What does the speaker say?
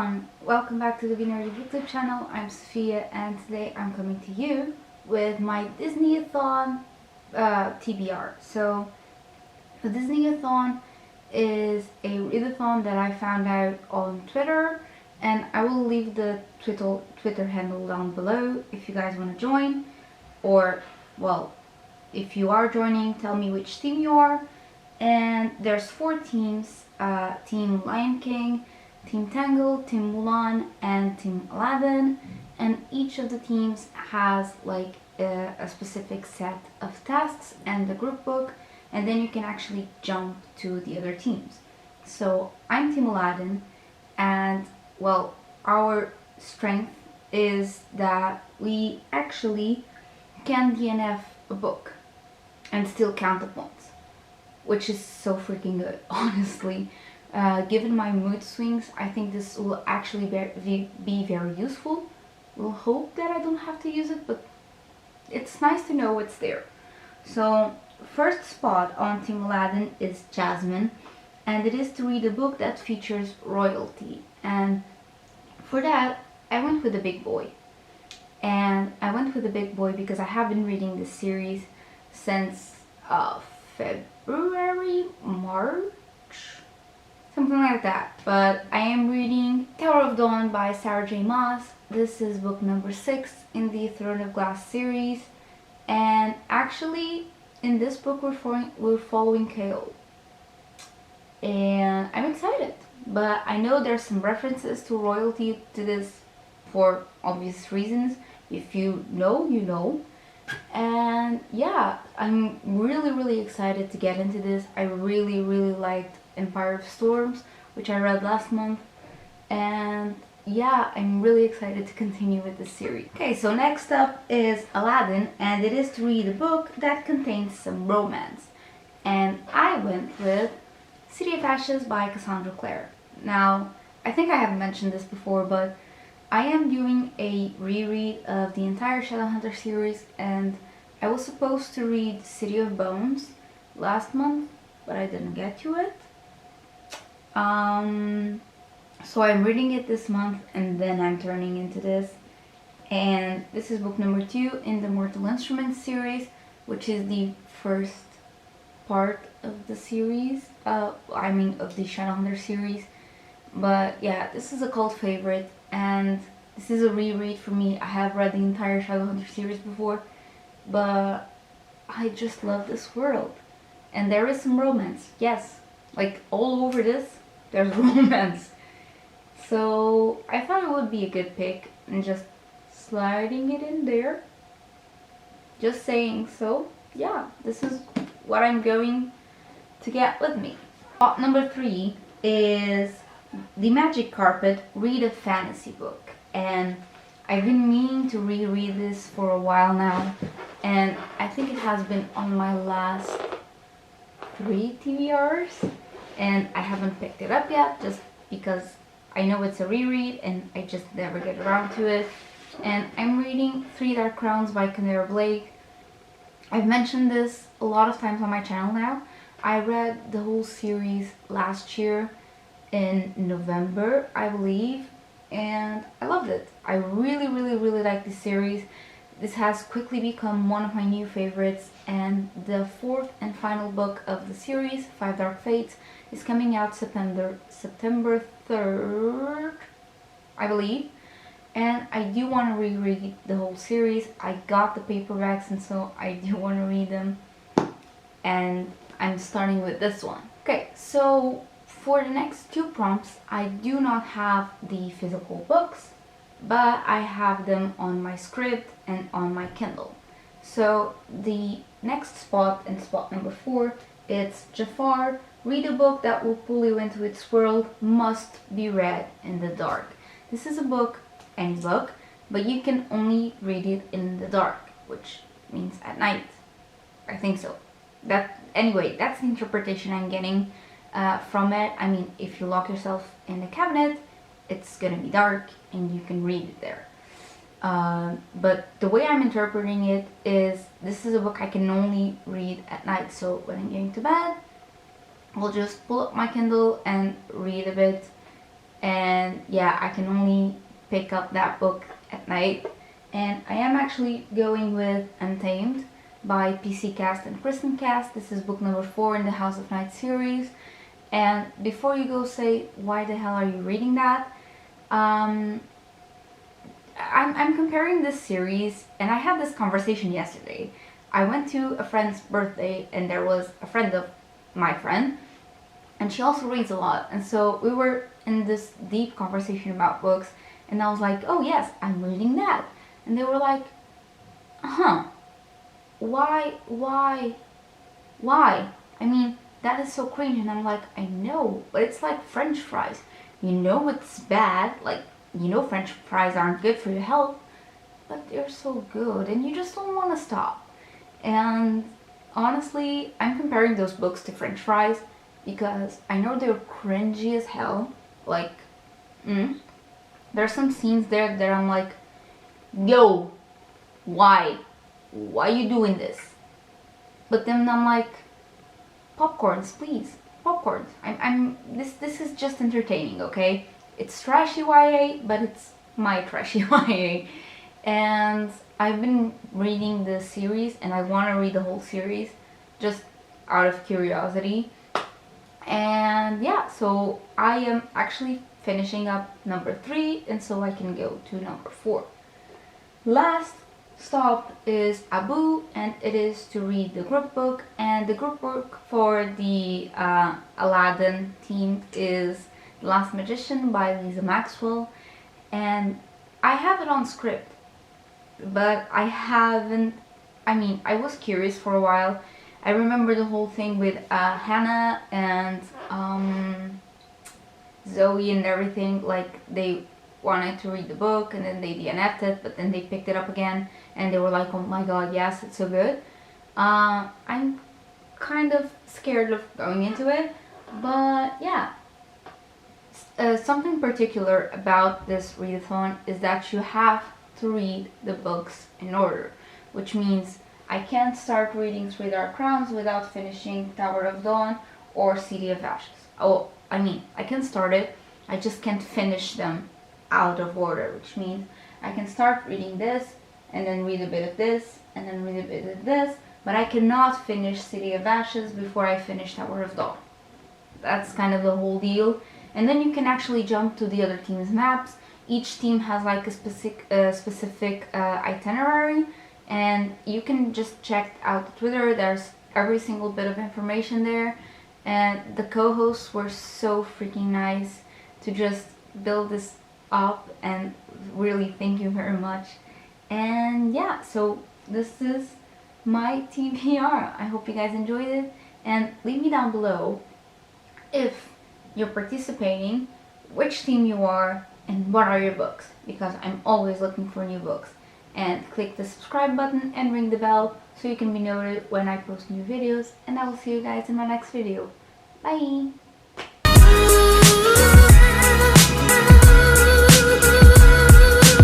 everyone, welcome back to the Binary YouTube channel. I'm Sophia and today I'm coming to you with my Disney-a-thon TBR. So the Disney-a-thon is a readathon that I found out on Twitter, and I will leave the Twitter handle down below if you guys want to join, or well, if you are joining, tell me which team you are. And there's 4 teams, Team Lion King, Team Tangle, Team Mulan, and Team Aladdin, and each of the teams has like a specific set of tasks and the group book, and then you can actually jump to the other teams. So I'm Team Aladdin, and well, our strength is that we actually can DNF a book and still count the points, which is so freaking good, honestly. Given my mood swings, I think this will actually be very useful. We'll hope that I don't have to use it, but it's nice to know it's there. So, first spot on Team Aladdin is Jasmine, and it is to read a book that features royalty. And for that, I went with the big boy. And I went with the big boy because I have been reading this series since February, March, something like that. But I am reading Tower of Dawn by Sarah J. Maas. This is book number 6 in the Throne of Glass series, and actually in this book we're following Kale, and I'm excited. But I know there's some references to royalty to this for obvious reasons. If you know, you know. And yeah, I'm really excited to get into this. I really liked Empire of Storms, which I read last month, and yeah, I'm really excited to continue with this series. Okay, so next up is Aladdin, and it is to read a book that contains some romance, and I went with City of Ashes by Cassandra Clare. Now, I think I have mentioned this before, but I am doing a reread of the entire Shadowhunter series, and I was supposed to read City of Bones last month, but I didn't get to it. So I'm reading it this month, and then I'm turning into this. And this is book number 2 in the Mortal Instruments series, which is the first part of the series, of the Shadowhunter series. But yeah, this is a cult favorite, and this is a reread for me. I have read the entire Shadowhunter series before, but I just love this world. And there is some romance, yes. Like all over this, there's romance. So I thought it would be a good pick, and just sliding it in there. Just saying. So yeah, this is what I'm going to get with me. Spot number 3 is The Magic Carpet, read a fantasy book. And I've been meaning to reread this for a while now, and I think it has been on my last 3 TBRs, and I haven't picked it up yet just because I know it's a reread and I just never get around to it. And I'm reading 3 Dark Crowns by Canara Blake. I've mentioned this a lot of times on my channel now. I read the whole series last year in November, I believe, and I loved it. I really like this series. This has quickly become one of my new favorites, and the 4th and final book of the series, 5 Dark Fates, is coming out September 3rd, I believe. And I do want to reread the whole series. I got the paperbacks, and so I do want to read them. And I'm starting with this one. Okay, so for the next 2 prompts, I do not have the physical books, but I have them on my script and on my Kindle. So the next spot, in spot number 4, it's Jafar, read a book that will pull you into its world, must be read in the dark. This is a book, any book, but you can only read it in the dark, which means at night. I think so. Anyway, that's the interpretation I'm getting from it. I mean, if you lock yourself in a cabinet, it's gonna be dark and you can read it there. But the way I'm interpreting it is, this is a book I can only read at night. So when I'm getting to bed, I'll just pull up my Kindle and read a bit and yeah, I can only pick up that book at night. And I am actually going with Untamed by PC Cast and Kristen Cast. This is book number 4 in the House of Night series. And before you go say, why the hell are you reading that? I'm comparing this series, and I had this conversation yesterday. I went to a friend's birthday, and there was a friend of my friend, and she also reads a lot. And so we were in this deep conversation about books, and I was like, oh yes, I'm reading that. And they were like, huh, why? I mean, that is so cringe. And I'm like, I know, but it's like French fries. You know it's bad, like, you know French fries aren't good for your health, but they're so good, and you just don't want to stop. And honestly, I'm comparing those books to French fries because I know they're cringy as hell. Like, there's some scenes there that I'm like, yo, why you doing this? But then I'm like, popcorns, please, popcorns. This is just entertaining, okay? It's trashy YA, but it's my trashy YA. And I've been reading the series, and I want to read the whole series just out of curiosity. And yeah, so I am actually finishing up number 3, and so I can go to number 4. Last stop is Abu, and it is to read the group book. And the group book for the Aladdin team is The Last Magician by Lisa Maxwell. And I have it on script, but I haven't, I was curious for a while. I remember the whole thing with Hannah and Zoe and everything. Like, they wanted to read the book, and then they DNF'd it, but then they picked it up again, and they were like, oh my god, yes, it's so good. I'm kind of scared of going into it, but yeah. Something particular about this readathon is that you have to read the books in order, which means I can't start reading Three Dark Crowns without finishing Tower of Dawn or City of Ashes. Oh, I can start it, I just can't finish them out of order, which means I can start reading this, and then read a bit of this, and then read a bit of this, but I cannot finish City of Ashes before I finish Tower of Dawn. That's kind of the whole deal. And then you can actually jump to the other team's maps. Each team has like a specific itinerary, and you can just check out Twitter. There's every single bit of information there, and the co-hosts were so freaking nice to just build this up, and really thank you very much. And yeah, so this is my TBR. I hope you guys enjoyed it, and leave me down below if you're participating, which team you are, and what are your books, because I'm always looking for new books. And click the subscribe button and ring the bell so you can be notified when I post new videos, and I will see you guys in my next video. Bye!